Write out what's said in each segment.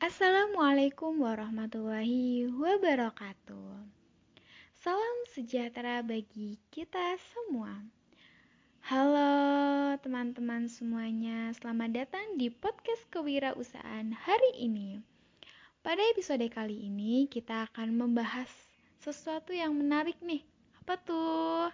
Assalamualaikum warahmatullahi wabarakatuh. Salam sejahtera bagi kita semua. Halo teman-teman semuanya, selamat datang di podcast kewirausahaan hari ini. Pada episode kali ini kita akan membahas sesuatu yang menarik nih. Apa tuh?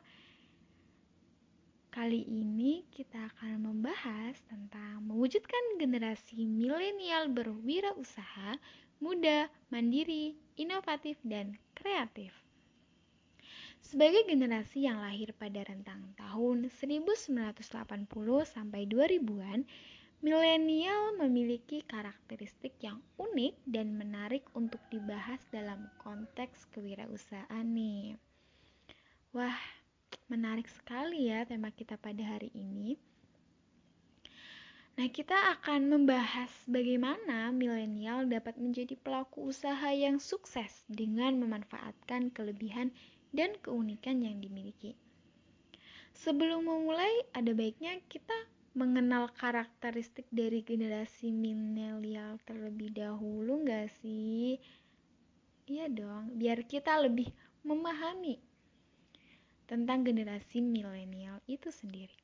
Kali ini kita akan membahas tentang mewujudkan generasi milenial berwirausaha, muda, mandiri, inovatif, dan kreatif. Sebagai generasi yang lahir pada rentang tahun 1980 sampai 2000-an, milenial memiliki karakteristik yang unik dan menarik untuk dibahas dalam konteks kewirausahaan nih. Wah, menarik sekali ya tema kita pada hari ini. Nah, kita akan membahas bagaimana milenial dapat menjadi pelaku usaha yang sukses dengan memanfaatkan kelebihan dan keunikan yang dimiliki. Sebelum memulai, ada baiknya kita mengenal karakteristik dari generasi milenial terlebih dahulu nggak sih? Iya dong, biar kita lebih memahami tentang generasi milenial itu sendiri.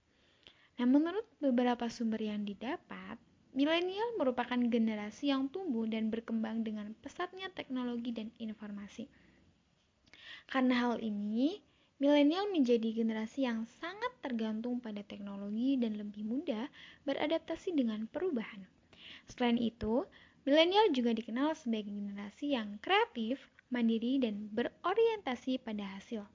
Nah, menurut beberapa sumber yang didapat, milenial merupakan generasi yang tumbuh dan berkembang dengan pesatnya teknologi dan informasi. Karena hal ini, milenial menjadi generasi yang sangat tergantung pada teknologi dan lebih mudah beradaptasi dengan perubahan. Selain itu, milenial juga dikenal sebagai generasi yang kreatif, mandiri, dan berorientasi pada hasil.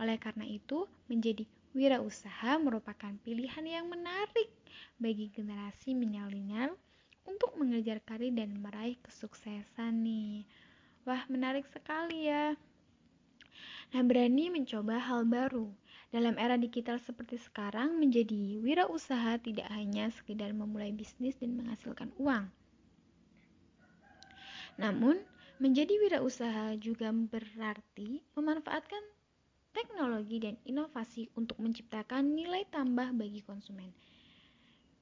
Oleh karena itu, menjadi wirausaha merupakan pilihan yang menarik bagi generasi milenial untuk mengejar karir dan meraih kesuksesan nih. Wah, menarik sekali ya. Nah, berani mencoba hal baru. Dalam era digital seperti sekarang, menjadi wirausaha tidak hanya sekedar memulai bisnis dan menghasilkan uang. Namun, menjadi wirausaha juga berarti memanfaatkan teknologi dan inovasi untuk menciptakan nilai tambah bagi konsumen.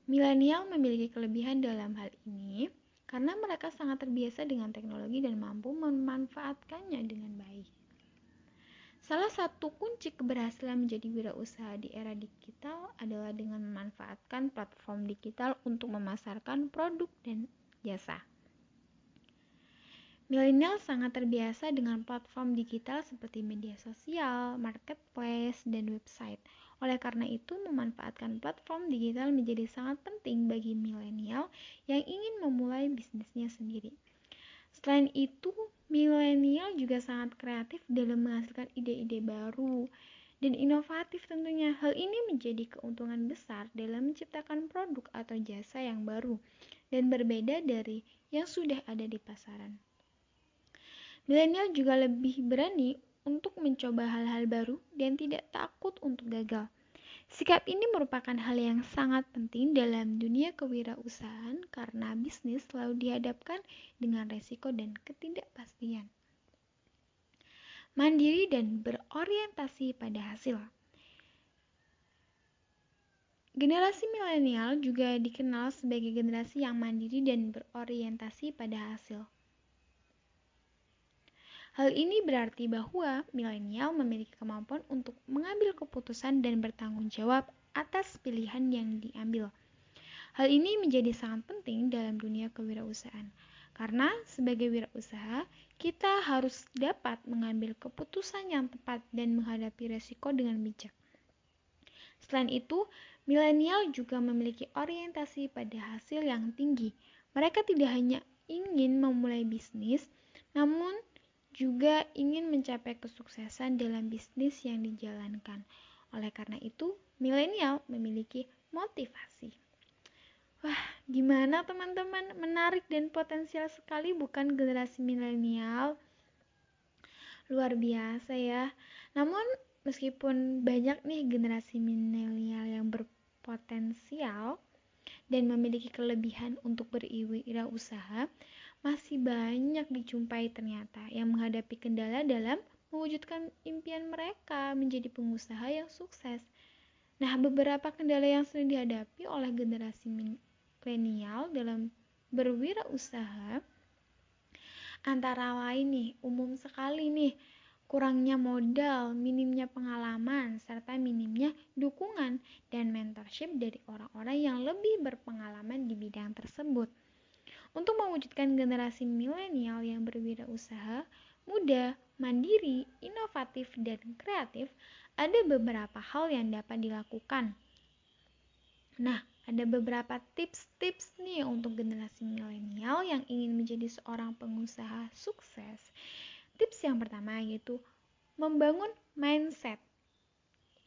Milenial memiliki kelebihan dalam hal ini karena mereka sangat terbiasa dengan teknologi dan mampu memanfaatkannya dengan baik. Salah satu kunci keberhasilan menjadi wirausaha di era digital adalah dengan memanfaatkan platform digital untuk memasarkan produk dan jasa. Milenial sangat terbiasa dengan platform digital seperti media sosial, marketplace, dan website. Oleh karena itu, memanfaatkan platform digital menjadi sangat penting bagi milenial yang ingin memulai bisnisnya sendiri. Selain itu, milenial juga sangat kreatif dalam menghasilkan ide-ide baru dan inovatif tentunya. Hal ini menjadi keuntungan besar dalam menciptakan produk atau jasa yang baru dan berbeda dari yang sudah ada di pasaran. Milenial juga lebih berani untuk mencoba hal-hal baru dan tidak takut untuk gagal. Sikap ini merupakan hal yang sangat penting dalam dunia kewirausahaan karena bisnis selalu dihadapkan dengan resiko dan ketidakpastian. Mandiri dan berorientasi pada hasil. Generasi milenial juga dikenal sebagai generasi yang mandiri dan berorientasi pada hasil. Hal ini berarti bahwa milenial memiliki kemampuan untuk mengambil keputusan dan bertanggung jawab atas pilihan yang diambil. Hal ini menjadi sangat penting dalam dunia kewirausahaan. Karena sebagai wirausaha, kita harus dapat mengambil keputusan yang tepat dan menghadapi resiko dengan bijak. Selain itu, milenial juga memiliki orientasi pada hasil yang tinggi. Mereka tidak hanya ingin memulai bisnis, namun juga ingin mencapai kesuksesan dalam bisnis yang dijalankan. Oleh karena itu, milenial memiliki motivasi. Wah, gimana teman-teman? Menarik dan potensial sekali bukan generasi milenial? Luar biasa ya. Namun, meskipun banyak nih generasi milenial yang berpotensial dan memiliki kelebihan untuk berwirausaha, masih banyak dijumpai ternyata yang menghadapi kendala dalam mewujudkan impian mereka menjadi pengusaha yang sukses. Nah, beberapa kendala yang sering dihadapi oleh generasi milenial dalam berwirausaha Antara lain nih, umum sekali nih, kurangnya modal, minimnya pengalaman, serta minimnya dukungan dan mentorship dari orang-orang yang lebih berpengalaman di bidang tersebut. Untuk mewujudkan generasi milenial yang berwirausaha, muda, mandiri, inovatif, dan kreatif, ada beberapa hal yang dapat dilakukan. Nah, ada beberapa tips-tips nih untuk generasi milenial yang ingin menjadi seorang pengusaha sukses. Tips yang pertama yaitu membangun mindset.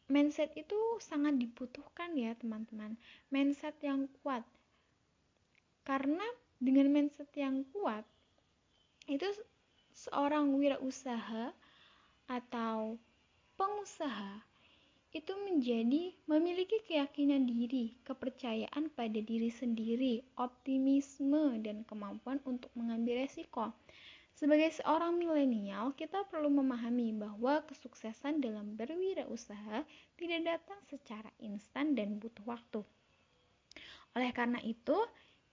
Mindset itu sangat dibutuhkan ya teman-teman. Mindset yang kuat. Karena dengan mindset yang kuat, itu seorang wirausaha atau pengusaha itu memiliki keyakinan diri, kepercayaan pada diri sendiri, optimisme, dan kemampuan untuk mengambil resiko. Sebagai seorang milenial, kita perlu memahami bahwa kesuksesan dalam berwirausaha tidak datang secara instan dan butuh waktu. Oleh karena itu,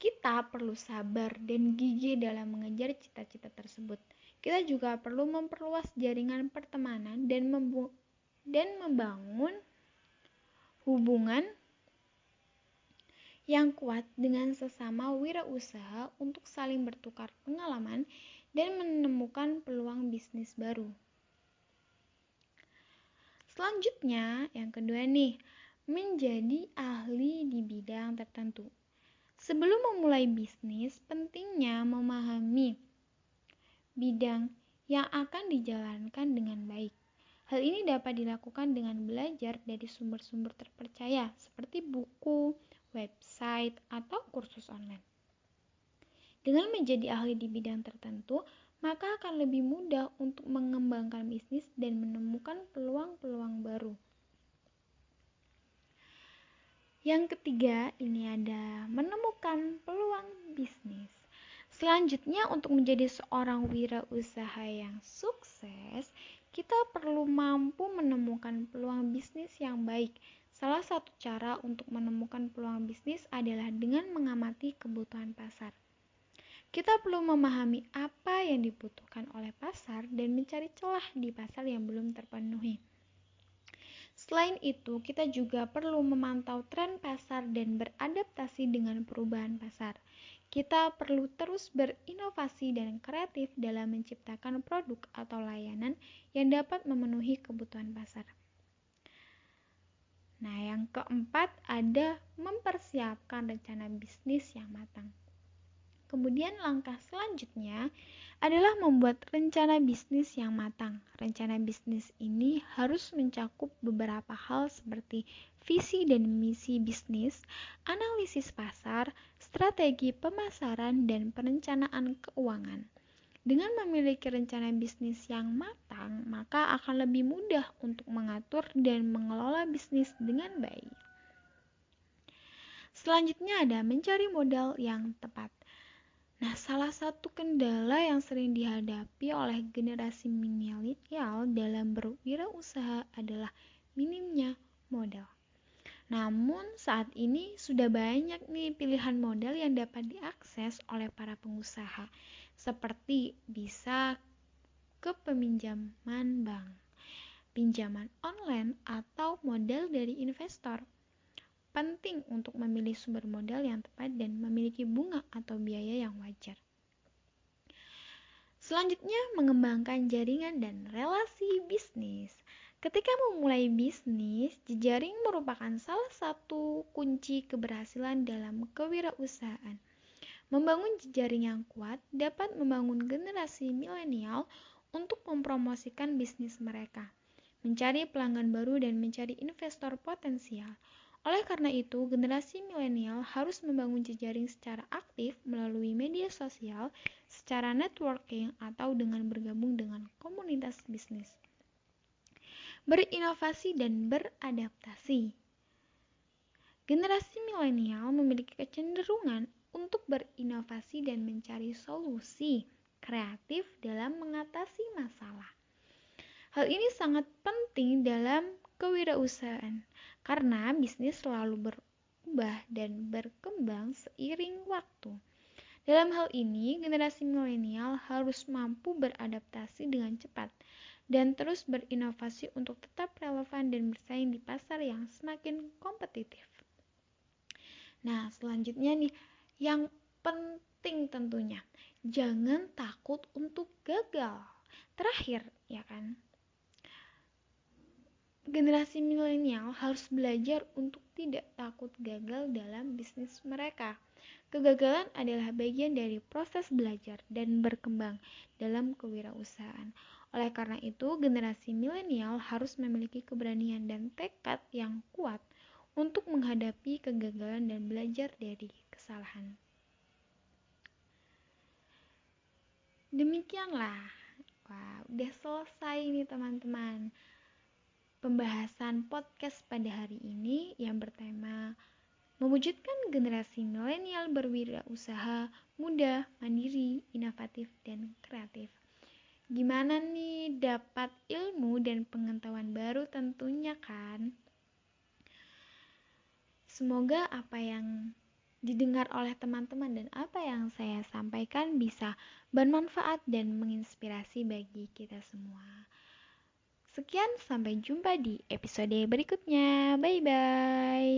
kita perlu sabar dan gigih dalam mengejar cita-cita tersebut. Kita juga perlu memperluas jaringan pertemanan dan membangun hubungan yang kuat dengan sesama wirausaha untuk saling bertukar pengalaman dan menemukan peluang bisnis baru. Selanjutnya, yang kedua nih, menjadi ahli di bidang tertentu. Sebelum memulai bisnis, pentingnya memahami bidang yang akan dijalankan dengan baik. Hal ini dapat dilakukan dengan belajar dari sumber-sumber terpercaya seperti buku, website, atau kursus online. Dengan menjadi ahli di bidang tertentu, maka akan lebih mudah untuk mengembangkan bisnis dan menemukan peluang-peluang baru. Yang ketiga, ini ada menemukan peluang bisnis. Selanjutnya, untuk menjadi seorang wirausaha yang sukses, kita perlu mampu menemukan peluang bisnis yang baik. Salah satu cara untuk menemukan peluang bisnis adalah dengan mengamati kebutuhan pasar. Kita perlu memahami apa yang dibutuhkan oleh pasar dan mencari celah di pasar yang belum terpenuhi. Selain itu, kita juga perlu memantau tren pasar dan beradaptasi dengan perubahan pasar. Kita perlu terus berinovasi dan kreatif dalam menciptakan produk atau layanan yang dapat memenuhi kebutuhan pasar. Nah, yang keempat ada mempersiapkan rencana bisnis yang matang. Kemudian langkah selanjutnya adalah membuat rencana bisnis yang matang. Rencana bisnis ini harus mencakup beberapa hal seperti visi dan misi bisnis, analisis pasar, strategi pemasaran, dan perencanaan keuangan. Dengan memiliki rencana bisnis yang matang, maka akan lebih mudah untuk mengatur dan mengelola bisnis dengan baik. Selanjutnya ada mencari modal yang tepat. Nah, salah satu kendala yang sering dihadapi oleh generasi milenial dalam berwirausaha adalah minimnya modal. Namun, saat ini sudah banyak nih pilihan modal yang dapat diakses oleh para pengusaha, seperti bisa ke peminjaman bank, pinjaman online, atau modal dari investor. Penting untuk memilih sumber modal yang tepat dan memiliki bunga atau biaya yang wajar. Selanjutnya, mengembangkan jaringan dan relasi bisnis. Ketika memulai bisnis, jejaring merupakan salah satu kunci keberhasilan dalam kewirausahaan. Membangun jejaring yang kuat dapat membangun generasi milenial untuk mempromosikan bisnis mereka, mencari pelanggan baru, dan mencari investor potensial. Oleh karena itu, generasi milenial harus membangun jejaring secara aktif melalui media sosial, secara networking, atau dengan bergabung dengan komunitas bisnis. Berinovasi dan beradaptasi. Generasi milenial memiliki kecenderungan untuk berinovasi dan mencari solusi kreatif dalam mengatasi masalah. Hal ini sangat penting dalam kewirausahaan karena bisnis selalu berubah dan berkembang seiring waktu. Dalam hal ini, generasi milenial harus mampu beradaptasi dengan cepat dan terus berinovasi untuk tetap relevan dan bersaing di pasar yang semakin kompetitif. Nah, selanjutnya nih, yang penting tentunya, jangan takut untuk gagal. Terakhir, ya kan? Generasi milenial harus belajar untuk tidak takut gagal dalam bisnis mereka. Kegagalan adalah bagian dari proses belajar dan berkembang dalam kewirausahaan. Oleh karena itu, generasi milenial harus memiliki keberanian dan tekad yang kuat untuk menghadapi kegagalan dan belajar dari kesalahan. Demikianlah. Wah, udah selesai nih teman-teman. Pembahasan podcast pada hari ini yang bertema mewujudkan generasi milenial berwirausaha, muda, mandiri, inovatif, dan kreatif. Gimana nih dapat ilmu dan pengetahuan baru tentunya kan? Semoga apa yang didengar oleh teman-teman dan apa yang saya sampaikan bisa bermanfaat dan menginspirasi bagi kita semua. Sekian, sampai jumpa di episode berikutnya. Bye bye.